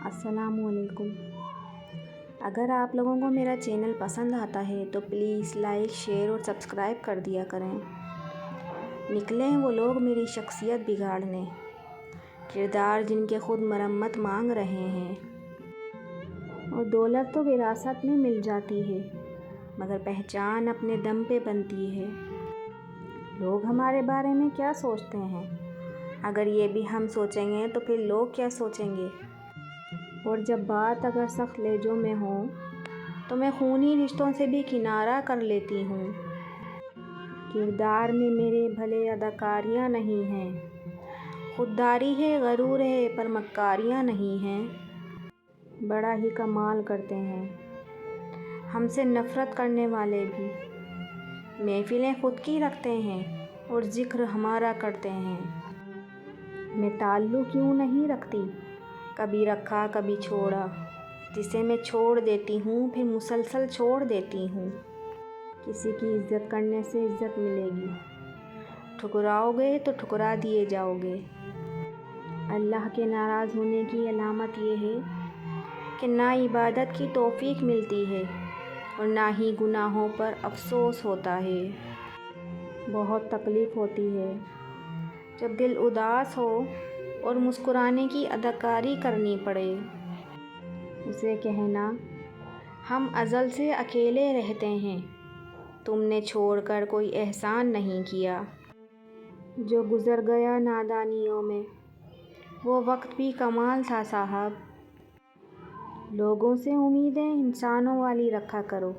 السلام علیکم۔ اگر آپ لوگوں کو میرا چینل پسند آتا ہے تو پلیز لائک، شیئر اور سبسکرائب کر دیا کریں۔ نکلیں وہ لوگ میری شخصیت بگاڑنے، کردار جن کے خود مرمت مانگ رہے ہیں۔ اور دولت تو وراثت میں مل جاتی ہے، مگر پہچان اپنے دم پہ بنتی ہے۔ لوگ ہمارے بارے میں کیا سوچتے ہیں؟ اگر یہ بھی ہم سوچیں گے تو پھر لوگ کیا سوچیں گے؟ اور جب بات اگر سخت لہجوں میں ہو تو میں خونی رشتوں سے بھی کنارہ کر لیتی ہوں۔ کردار میں میرے بھلے اداکاریاں نہیں ہیں، خودداری ہے، غرور ہے، پر مکاریاں نہیں ہیں۔ بڑا ہی کمال کرتے ہیں ہم سے نفرت کرنے والے بھی، محفلیں خود کی رکھتے ہیں اور ذکر ہمارا کرتے ہیں۔ میں تعلق کیوں نہیں رکھتی، کبھی رکھا کبھی چھوڑا، جسے میں چھوڑ دیتی ہوں پھر مسلسل چھوڑ دیتی ہوں۔ کسی کی عزت کرنے سے عزت ملے گی، ٹھکراؤ گے تو ٹھکرا دیے جاؤ گے۔ اللہ کے ناراض ہونے کی علامت یہ ہے کہ نہ عبادت کی توفیق ملتی ہے اور نہ ہی گناہوں پر افسوس ہوتا ہے۔ بہت تکلیف ہوتی ہے جب دل اداس ہو اور مسکرانے کی اداکاری کرنی پڑے۔ اسے کہنا ہم ازل سے اکیلے رہتے ہیں، تم نے چھوڑ کر کوئی احسان نہیں کیا۔ جو گزر گیا نادانیوں میں وہ وقت بھی کمال تھا صاحب۔ لوگوں سے امیدیں انسانوں والی رکھا کرو،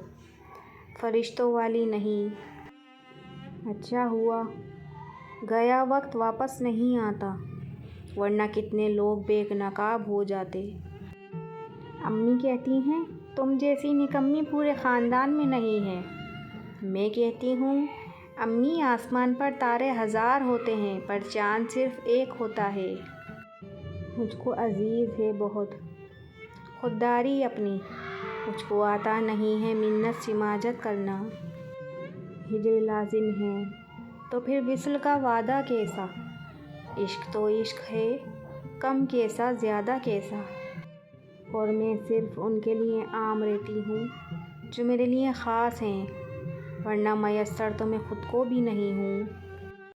فرشتوں والی نہیں۔ اچھا ہوا گیا وقت واپس نہیں آتا، ورنہ کتنے لوگ بے نقاب ہو جاتے۔ امی کہتی ہیں تم جیسی نکمی پورے خاندان میں نہیں ہے۔ میں کہتی ہوں امی آسمان پر تارے ہزار ہوتے ہیں پر چاند صرف ایک ہوتا ہے۔ مجھ کو عزیز ہے بہت خودداری اپنی، مجھ کو آتا نہیں ہے منت سماجت کرنا۔ ہجر لازم ہے تو پھر وصل کا وعدہ کیسا؟ عشق تو عشق ہے، کم کیسا زیادہ کیسا؟ اور میں صرف ان کے لیے عام رہتی ہوں جو میرے لیے خاص ہیں، ورنہ میسر تو میں خود کو بھی نہیں ہوں۔